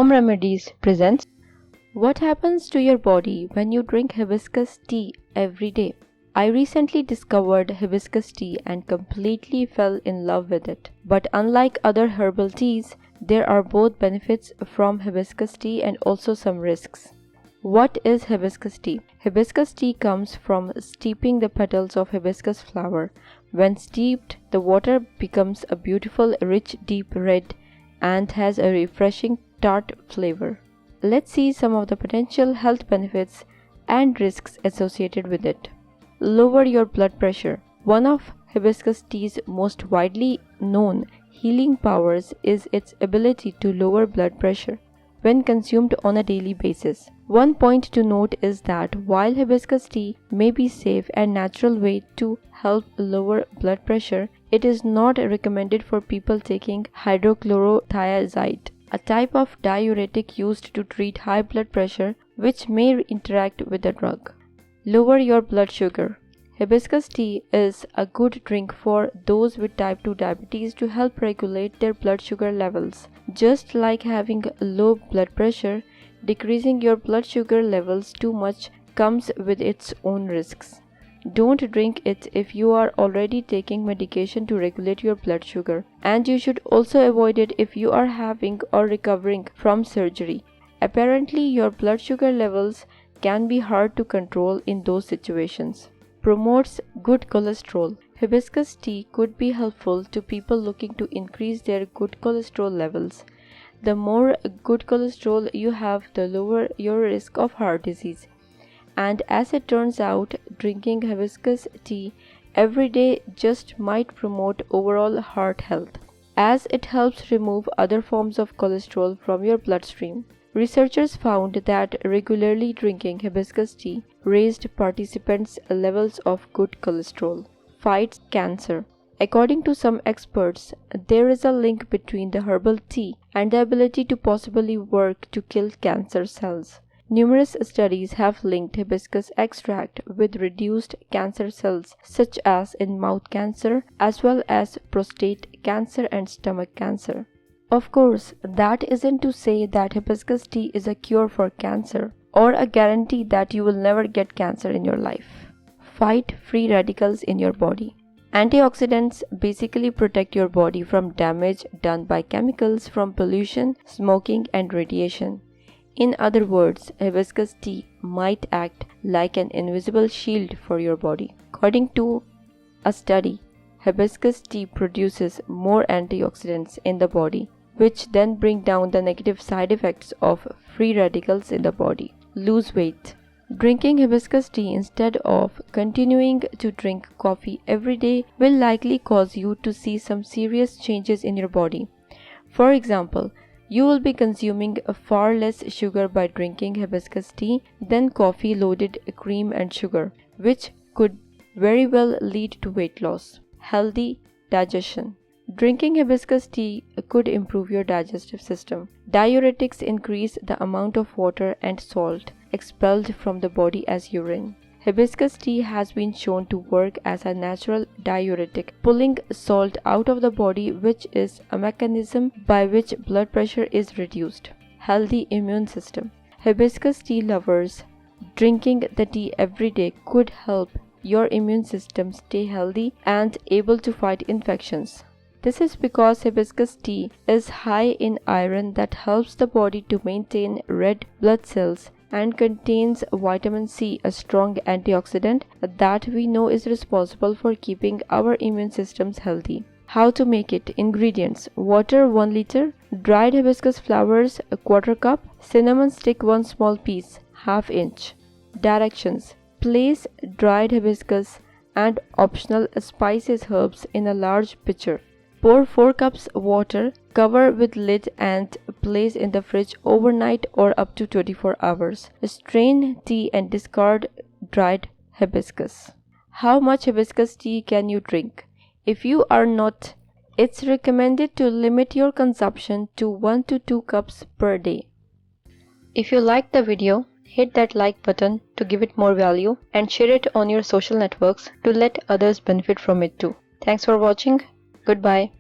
Home Remedies presents What happens to your body when you drink hibiscus tea every day? I recently discovered hibiscus tea and completely fell in love with it. But unlike other herbal teas, there are both benefits from hibiscus tea and also some risks. What is hibiscus tea? Hibiscus tea comes from steeping the petals of hibiscus flower. When steeped, the water becomes a beautiful, rich, deep red and has a refreshing tart flavor. Let's see some of the potential health benefits and risks associated with it. Lower your blood pressure. One of hibiscus tea's most widely known healing powers is its ability to lower blood pressure when consumed on a daily basis. One point to note is that while hibiscus tea may be a safe and natural way to help lower blood pressure, it is not recommended for people taking hydrochlorothiazide, a type of diuretic used to treat high blood pressure which may interact with the drug. Lower your blood sugar. Hibiscus tea is a good drink for those with type 2 diabetes to help regulate their blood sugar levels. Just like having low blood pressure, decreasing your blood sugar levels too much comes with its own risks. Don't drink it if you are already taking medication to regulate your blood sugar, and you should also avoid it if you are having or recovering from surgery. Apparently, your blood sugar levels can be hard to control in those situations. Promotes good cholesterol. Hibiscus tea could be helpful to people looking to increase their good cholesterol levels. The more good cholesterol you have, the lower your risk of heart disease. And as it turns out, drinking hibiscus tea every day just might promote overall heart health, as it helps remove other forms of cholesterol from your bloodstream. Researchers found that regularly drinking hibiscus tea raised participants' levels of good cholesterol. Fights cancer. According to some experts, there is a link between the herbal tea and the ability to possibly work to kill cancer cells. Numerous studies have linked hibiscus extract with reduced cancer cells such as in mouth cancer as well as prostate cancer and stomach cancer. Of course, that isn't to say that hibiscus tea is a cure for cancer or a guarantee that you will never get cancer in your life. Fight free radicals in your body. Antioxidants basically protect your body from damage done by chemicals from pollution, smoking, and radiation. In other words, hibiscus tea might act like an invisible shield for your body. According to a study, hibiscus tea produces more antioxidants in the body, which then bring down the negative side effects of free radicals in the body. Lose weight. Drinking hibiscus tea instead of continuing to drink coffee every day will likely cause you to see some serious changes in your body. For example, you will be consuming far less sugar by drinking hibiscus tea than coffee loaded cream and sugar, which could very well lead to weight loss. Healthy digestion. Drinking hibiscus tea could improve your digestive system. Diuretics increase the amount of water and salt expelled from the body as urine. Hibiscus tea has been shown to work as a natural diuretic, pulling salt out of the body, which is a mechanism by which blood pressure is reduced. Healthy immune system. Hibiscus tea lovers, drinking the tea every day could help your immune system stay healthy and able to fight infections. This is because hibiscus tea is high in iron that helps the body to maintain red blood cells and contains vitamin C, a strong antioxidant that we know is responsible for keeping our immune systems healthy. How to make it? Ingredients: water 1 liter, dried hibiscus flowers a quarter cup, cinnamon stick 1 small piece, ½ inch. Directions: place dried hibiscus and optional spices herbs in a large pitcher. Pour 4 cups water, cover with lid and place in the fridge overnight or up to 24 hours. Strain tea and discard dried hibiscus. How much hibiscus tea can you drink? If you are not, it's recommended to limit your consumption to 1 to 2 cups per day. If you liked the video, hit that like button to give it more value and share it on your social networks to let others benefit from it too. Thanks for watching. Goodbye.